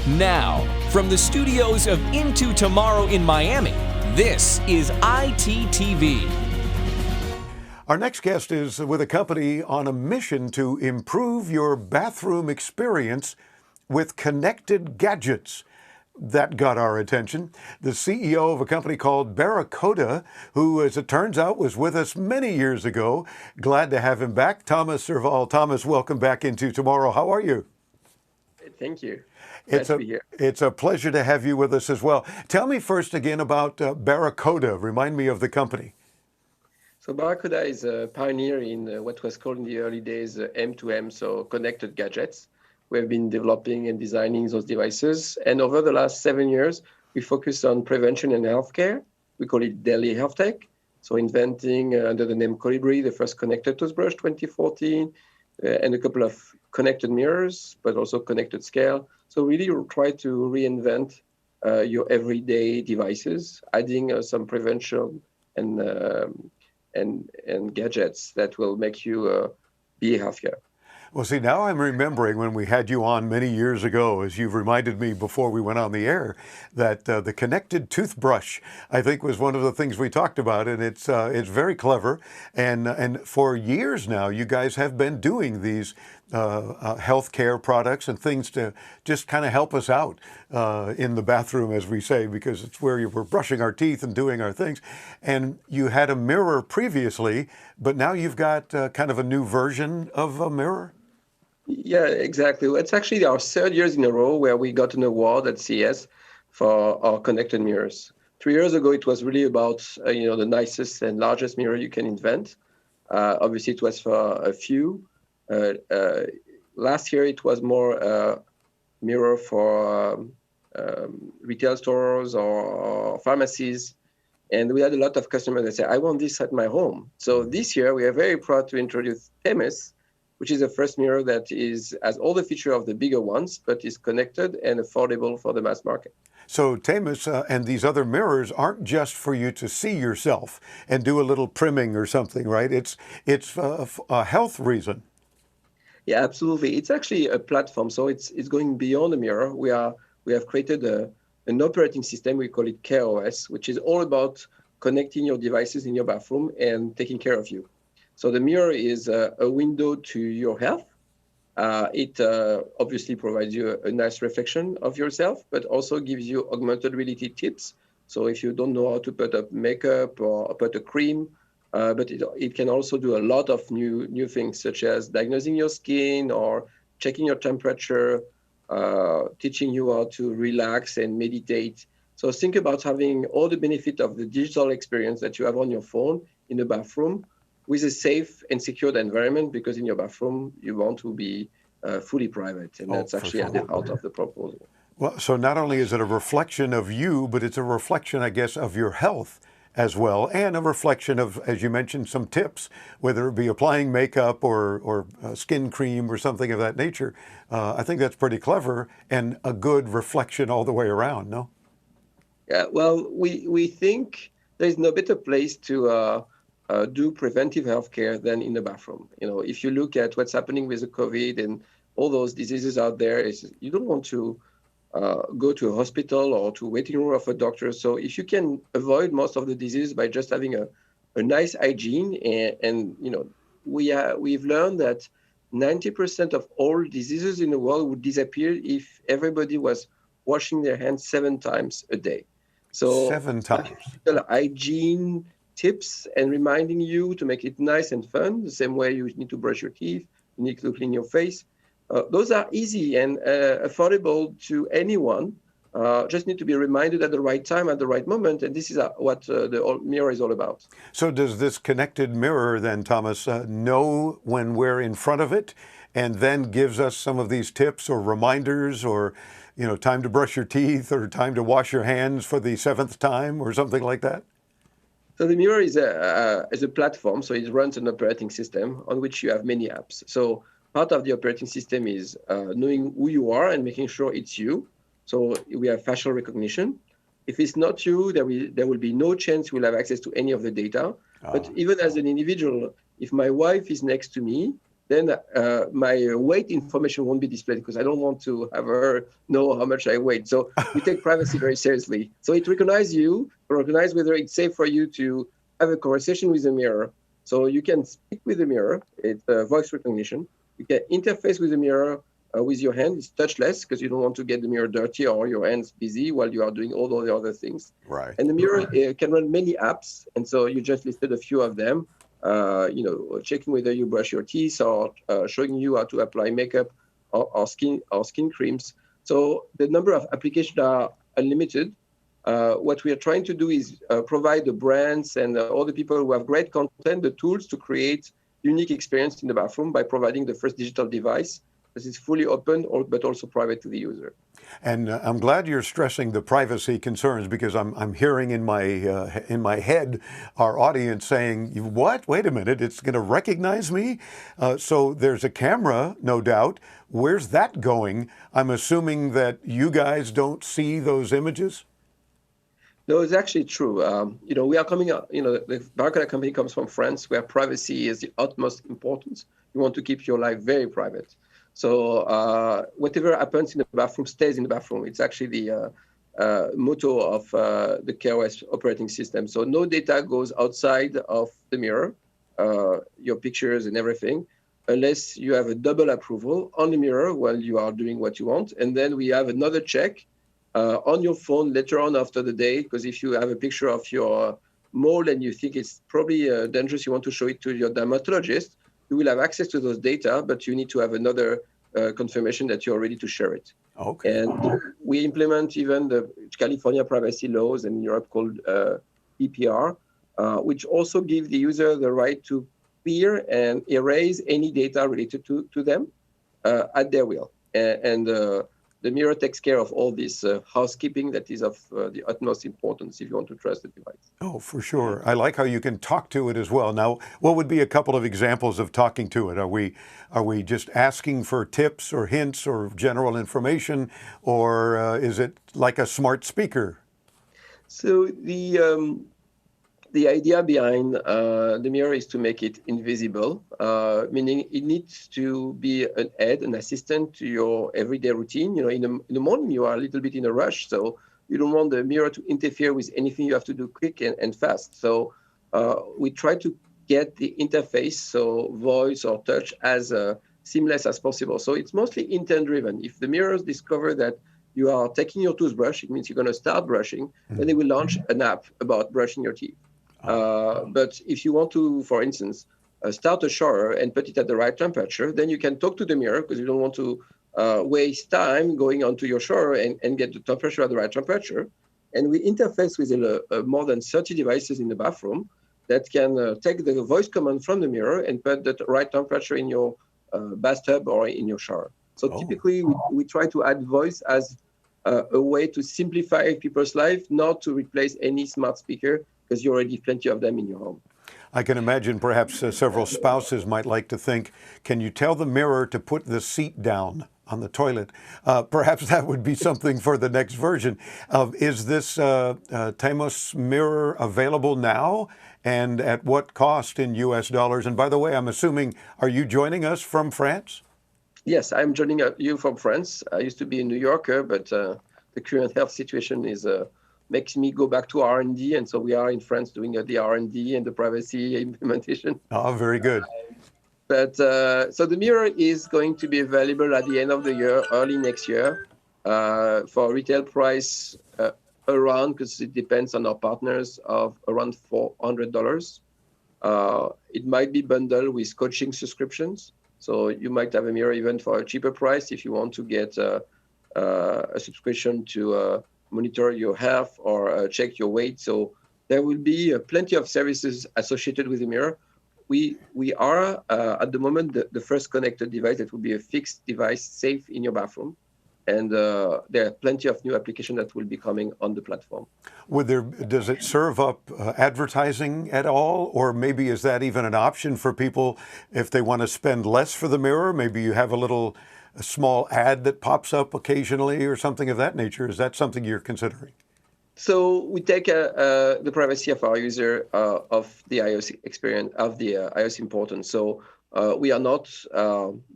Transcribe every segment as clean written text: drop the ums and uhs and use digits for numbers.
Now, from the studios of Into Tomorrow in Miami, this is ITTV. Our next guest is with a company on a mission to improve your bathroom experience with connected gadgets. That got our attention. The CEO of a company called Baracoda, who, as it turns out, was with us many years ago. Glad to have him back. Thomas Serval. Thomas, welcome back Into Tomorrow. How are you? Thank you. Nice to be here. It's a pleasure to have you with us as well. Tell me first again about Baracoda. Remind me of the company. So Baracoda is a pioneer in what was called in the early days M2M, so connected gadgets. We have been developing and designing those devices. And over the last 7 years, we focused on prevention and healthcare. We call it daily health tech. So inventing under the name Colibri, the first connected toothbrush, 2014, and a couple of connected mirrors, but also connected scale. So really we'll try to reinvent your everyday devices, adding some prevention and gadgets that will make you be healthier. Well, see, now I'm remembering when we had you on many years ago, as you've reminded me before we went on the air, that the connected toothbrush, I think, was one of the things we talked about, and it's very clever. And for years now, you guys have been doing these healthcare products and things to just kind of help us out in the bathroom, as we say, because it's where we're brushing our teeth and doing our things. And you had a mirror previously, but now you've got kind of a new version of a mirror. Yeah, exactly. It's actually our 3rd year in a row where we got an award at CES for our connected mirrors. 3 years ago, it was really about the nicest and largest mirror you can invent. Obviously, it was for a few. Last year, it was more mirror for retail stores or pharmacies. And we had a lot of customers that say, I want this at my home. So this year, we are very proud to introduce Themis, which is the first mirror that has all the features of the bigger ones, but is connected and affordable for the mass market. So Themis and these other mirrors aren't just for you to see yourself and do a little primming or something, right? It's a health reason. Yeah, absolutely. It's actually a platform, so it's going beyond the mirror. We have created an operating system. We call it KOS, which is all about connecting your devices in your bathroom and taking care of you. So the mirror is a window to your health. It obviously provides you a nice reflection of yourself, but also gives you augmented reality tips. So if you don't know how to put up makeup or put a cream, but it can also do a lot of new things, such as diagnosing your skin or checking your temperature, teaching you how to relax and meditate. So think about having all the benefit of the digital experience that you have on your phone in the bathroom, with a safe and secured environment, because in your bathroom, you want to be fully private. And that's actually at the heart of the proposal. Well, so not only is it a reflection of you, but it's a reflection, I guess, of your health as well, and a reflection of, as you mentioned, some tips, whether it be applying makeup or skin cream or something of that nature. I think that's pretty clever and a good reflection all the way around, no? Yeah, well, we think there's no better place to do preventive healthcare than in the bathroom. If you look at what's happening with the COVID and all those diseases out there, you don't want to go to a hospital or to a waiting room of a doctor. So if you can avoid most of the disease by just having a nice hygiene, and we've learned that 90% of all diseases in the world would disappear if everybody was washing their hands 7 times a day. So 7 times. Hygiene tips and reminding you to make it nice and fun, the same way you need to brush your teeth, you need to clean your face. Those are easy and affordable to anyone. Just need to be reminded at the right time, at the right moment. And this is what the mirror is all about. So does this connected mirror then, Thomas, know when we're in front of it and then gives us some of these tips or reminders or, time to brush your teeth or time to wash your hands for the 7th time or something like that? So the mirror is a platform, so it runs an operating system on which you have many apps. So part of the operating system is knowing who you are and making sure it's you. So we have facial recognition. If it's not you, there will be no chance we'll have access to any of the data. But even as an individual, if my wife is next to me then my weight information won't be displayed because I don't want to have her know how much I weigh. So we take privacy very seriously. So it recognizes whether it's safe for you to have a conversation with the mirror. So you can speak with the mirror. It's voice recognition. You can interface with the mirror with your hand. It's touchless because you don't want to get the mirror dirty or your hands busy while you are doing all the other things. Right. And the mirror can run many apps. And so you just listed a few of them. Checking whether you brush your teeth or showing you how to apply makeup or skin creams. So the number of applications are unlimited. What we are trying to do is provide the brands and all the people who have great content the tools to create unique experience in the bathroom by providing the first digital device that is fully open but also private to the user. And I'm glad you're stressing the privacy concerns, because I'm hearing in my head our audience saying, "What? Wait a minute! It's going to recognize me." So there's a camera, no doubt. Where's that going? I'm assuming that you guys don't see those images. No, it's actually true. We are coming up. The Baracoda company comes from France, where privacy is the utmost importance. You want to keep your life very private. So whatever happens in the bathroom stays in the bathroom. It's actually the motto of the KOS operating system. So no data goes outside of the mirror, your pictures and everything, unless you have a double approval on the mirror while you are doing what you want. And then we have another check on your phone later on after the day, because if you have a picture of your mole and you think it's probably dangerous, you want to show it to your dermatologist, you will have access to those data, but you need to have another confirmation that you're ready to share it. Okay. And we implement even the California privacy laws in Europe called EPR, which also give the user the right to clear and erase any data related to them at their will. And the mirror takes care of all this housekeeping that is of the utmost importance if you want to trust the device. Oh, for sure. I like how you can talk to it as well. Now, what would be a couple of examples of talking to it? Are we just asking for tips or hints or general information, or is it like a smart speaker? So the idea behind the mirror is to make it invisible, meaning it needs to be an assistant to your everyday routine. In the morning, you are a little bit in a rush, so you don't want the mirror to interfere with anything you have to do quick and fast. So we try to get the interface, so voice or touch, as seamless as possible. So it's mostly intent-driven. If the mirrors discover that you are taking your toothbrush, it means you're going to start brushing, then they will launch an app about brushing your teeth. But if you want to, for instance, start a shower and put it at the right temperature, then you can talk to the mirror because you don't want to waste time going onto your shower and get the temperature at the right temperature. And we interface with more than 30 devices in the bathroom that can take the voice command from the mirror and put the right temperature in your bathtub or in your shower. So typically, we try to add voice as a way to simplify people's life, not to replace any smart speaker, because you already have plenty of them in your home. I can imagine perhaps several spouses might like to think, can you tell the mirror to put the seat down on the toilet? Perhaps that would be something for the next version. Is this Themis mirror available now? And at what cost in US dollars? And by the way, I'm assuming, are you joining us from France? Yes, I'm joining you from France. I used to be a New Yorker, but the current health situation makes me go back to R&D, and so we are in France doing the R&D and the privacy implementation. Oh, very good. So the mirror is going to be available at the end of the year, early next year, for retail price around, because it depends on our partners, of around $400. It might be bundled with coaching subscriptions. So you might have a mirror even for a cheaper price if you want to get a subscription to monitor your health or check your weight. So there will be plenty of services associated with the mirror. We are at the moment the first connected device that will be a fixed device, safe in your bathroom. And there are plenty of new applications that will be coming on the platform. Does it serve up advertising at all? Or maybe is that even an option for people if they want to spend less for the mirror? Maybe you have a small ad that pops up occasionally or something of that nature. Is that something you're considering? So we take the privacy of our user, of the iOS experience, of the iOS importance. So We are not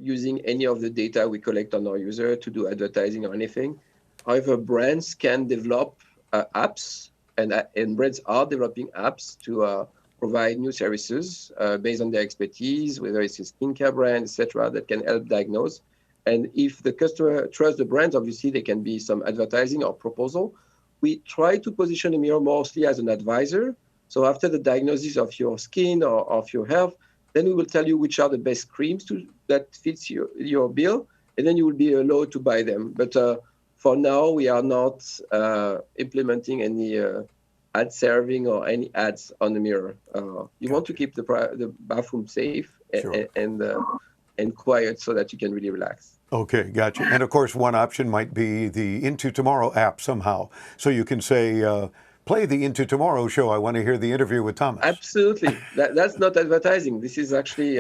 using any of the data we collect on our user to do advertising or anything. However, brands can develop apps, and brands are developing apps to provide new services based on their expertise, whether it's a skincare brand, etc., that can help diagnose. And if the customer trusts the brands, obviously there can be some advertising or proposal. We try to position the mirror mostly as an advisor. So after the diagnosis of your skin or of your health, then we will tell you which are the best creams that fits your bill, and then you will be allowed to buy them. But for now, we are not implementing any ad serving or any ads on the mirror. You want to keep the bathroom safe Sure. and quiet so that you can really relax. Okay, gotcha. And of course, one option might be the Into Tomorrow app somehow. So you can say, play the Into Tomorrow show. I want to hear the interview with Thomas. Absolutely. That's not advertising. This is actually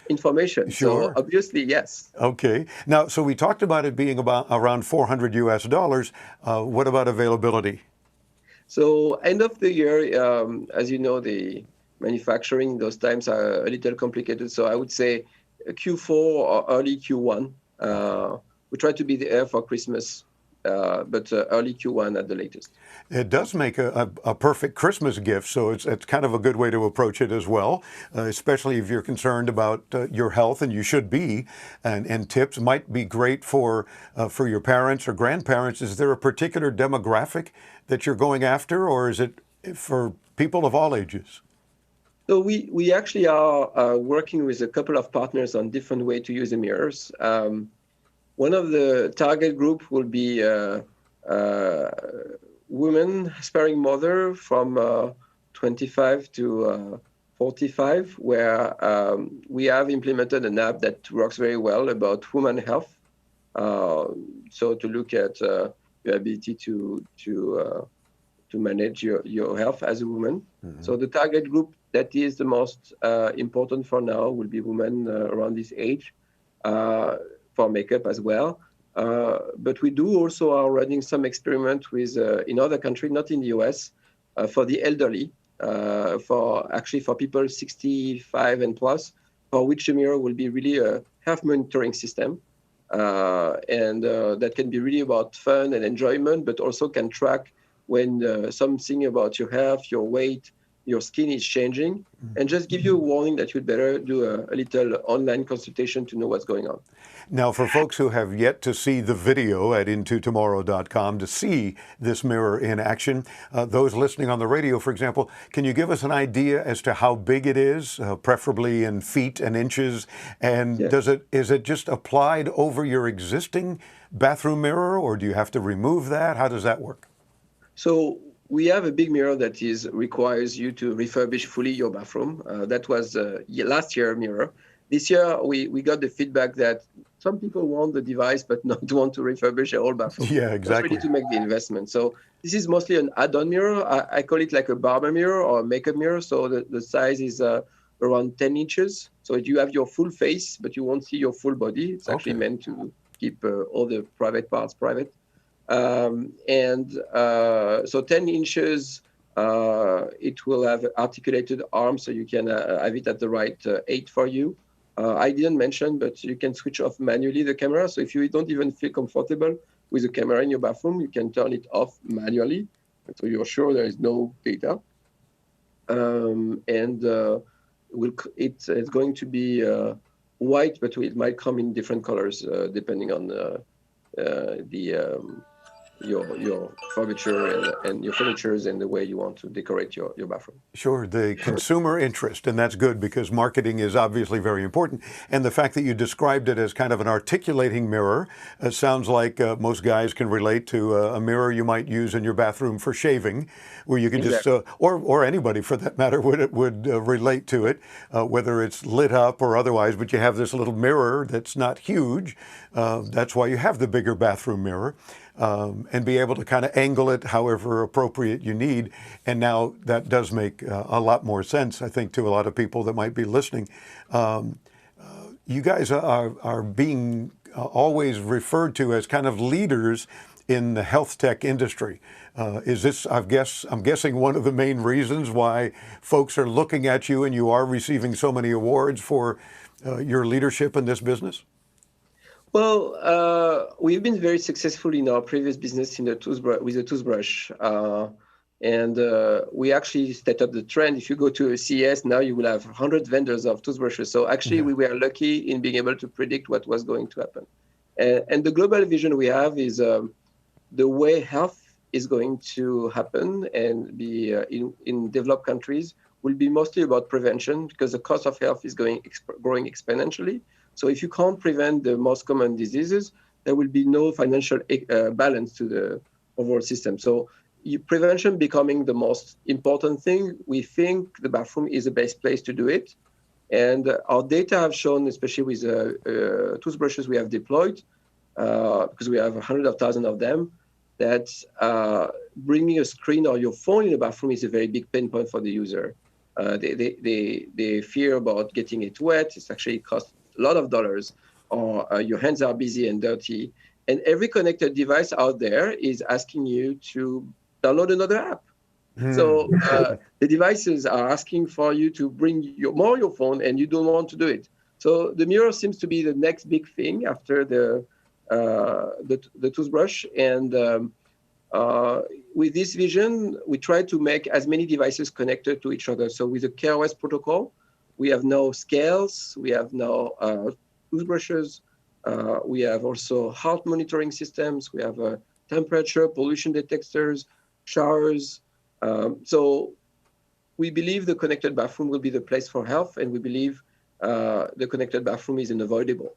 information. Sure. So obviously, yes. Okay. Now, so we talked about it being about around $400 US. What about availability? So end of the year, as you know, the manufacturing those times are a little complicated. So I would say Q4 or early Q1. We try to be there for Christmas, but early Q1 at the latest. It does make a perfect Christmas gift, so it's kind of a good way to approach it as well, especially if you're concerned about your health, and you should be. And tips might be great for your parents or grandparents. Is there a particular demographic that you're going after, or is it for people of all ages? So we actually are working with a couple of partners on different ways to use the mirrors. One of the target group will be women aspiring mother from 25 to 45, where we have implemented an app that works very well about women health. So to look at your ability to manage your health as a woman. Mm-hmm. So the target group that is the most important for now will be women around this age, for makeup as well. But we do also are running some experiment with in other countries, not in the US, for the elderly, for people 65 and plus, for which the mirror will be really a health monitoring system. And that can be really about fun and enjoyment, but also can track when something about your health, your weight, your skin is changing, and just give you a warning that you'd better do a little online consultation to know what's going on. Now, for folks who have yet to see the video at intotomorrow.com to see this mirror in action, those listening on the radio, for example, can you give us an idea as to how big it is, preferably in feet and inches? And yeah. Is it just applied over your existing bathroom mirror, or do you have to remove that? How does that work? So we have a big mirror that requires you to refurbish fully your bathroom. That was last year mirror. This year, we got the feedback that some people want the device but not want to refurbish a whole bathroom. Yeah, exactly. That's really to make the investment. So this is mostly an add-on mirror. I call it like a barber mirror or a makeup mirror. So the size is around 10 inches. So you have your full face, but you won't see your full body. It's actually meant to keep all the private parts private. So 10 inches, it will have articulated arms, so you can have it at the right height for you. I didn't mention, but you can switch off manually the camera. So if you don't even feel comfortable with the camera in your bathroom, you can turn it off manually. So you're sure there is no data. It's going to be white, but it might come in different colors depending on your furniture and your furnitures and the way you want to decorate your bathroom. Sure, the consumer interest, and that's good because marketing is obviously very important. And the fact that you described it as kind of an articulating mirror sounds like most guys can relate to a mirror you might use in your bathroom for shaving, where you can just, or anybody for that matter would relate to it, whether it's lit up or otherwise, but you have this little mirror that's not huge. That's why you have the bigger bathroom mirror. And be able to kind of angle it however appropriate you need. And now that does make a lot more sense, I think, to a lot of people that might be listening. You guys are being always referred to as kind of leaders in the health tech industry. Is this, I'm guessing, one of the main reasons why folks are looking at you and you are receiving so many awards for your leadership in this business? Well, we've been very successful in our previous business in the with the toothbrush. And we actually set up the trend. If you go to a CES now, you will have 100 vendors of toothbrushes. So actually, we were lucky in being able to predict what was going to happen. And the global vision we have is the way health is going to happen and be in developed countries will be mostly about prevention, because the cost of health is growing exponentially. So if you can't prevent the most common diseases, there will be no financial balance to the overall system. So prevention becoming the most important thing. We think the bathroom is the best place to do it. And our data have shown, especially with toothbrushes we have deployed, because we have hundreds of thousands of them, that bringing a screen or your phone in the bathroom is a very big pain point for the user. They fear about getting it wet. It's actually costs a lot of dollars, or your hands are busy and dirty. And every connected device out there is asking you to download another app. So the devices are asking for you to bring your phone, and you don't want to do it. So the mirror seems to be the next big thing after the toothbrush. And with this vision, we try to make as many devices connected to each other. So with the KOS protocol, we have now scales, we have now toothbrushes, we have also heart monitoring systems, we have temperature, pollution detectors, showers. So we believe the connected bathroom will be the place for health, and we believe the connected bathroom is unavoidable.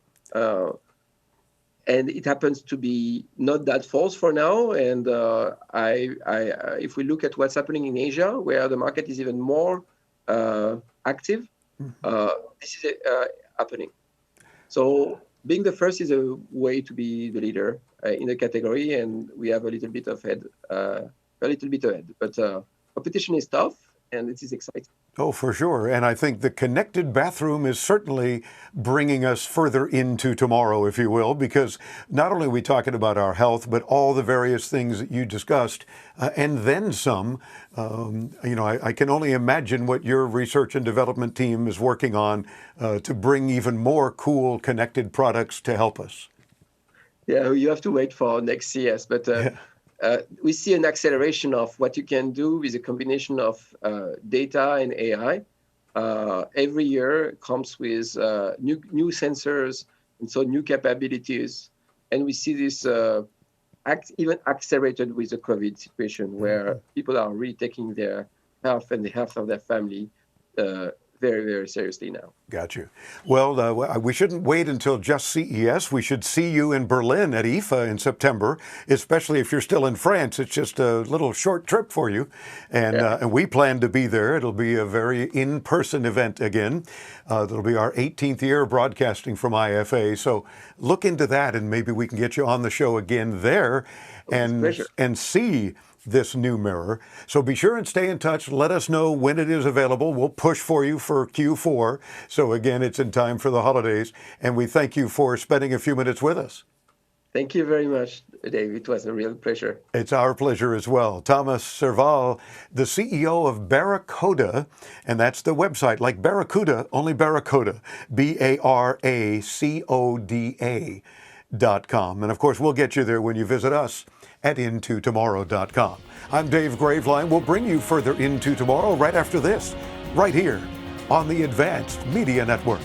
And it happens to be not that false for now. And if we look at what's happening in Asia, where the market is even more active, this is happening. So being the first is a way to be the leader in the category, and we have a little bit ahead. But competition is tough, and it is exciting. Oh, for sure. And I think the connected bathroom is certainly bringing us further into tomorrow, if you will, because not only are we talking about our health, but all the various things that you discussed, and then some. I can only imagine what your research and development team is working on to bring even more cool connected products to help us. Yeah, you have to wait for next CES, but we see an acceleration of what you can do with a combination of data and AI. Every year comes with new sensors, and so new capabilities. And we see this even accelerated with the COVID situation, where people are really taking their health and the health of their family very, very seriously now. Got you. Well, we shouldn't wait until just CES. We should see you in Berlin at IFA in September, especially if you're still in France. It's just a little short trip for you. And we plan to be there. It'll be a very in-person event again. It'll be our 18th year broadcasting from IFA. So look into that, and maybe we can get you on the show again there and see this new mirror. So be sure and stay in touch. Let us know when it is available. We'll push for you for Q4. So again, it's in time for the holidays. And we thank you for spending a few minutes with us. Thank you very much, Dave. It was a real pleasure. It's our pleasure as well. Thomas Serval, the CEO of Baracoda, and that's the website, like Baracuda, only Baracoda, BARACODA.com. And of course, we'll get you there when you visit us at intotomorrow.com. I'm Dave Graveline. We'll bring you further into tomorrow right after this, right here on the Advanced Media Network.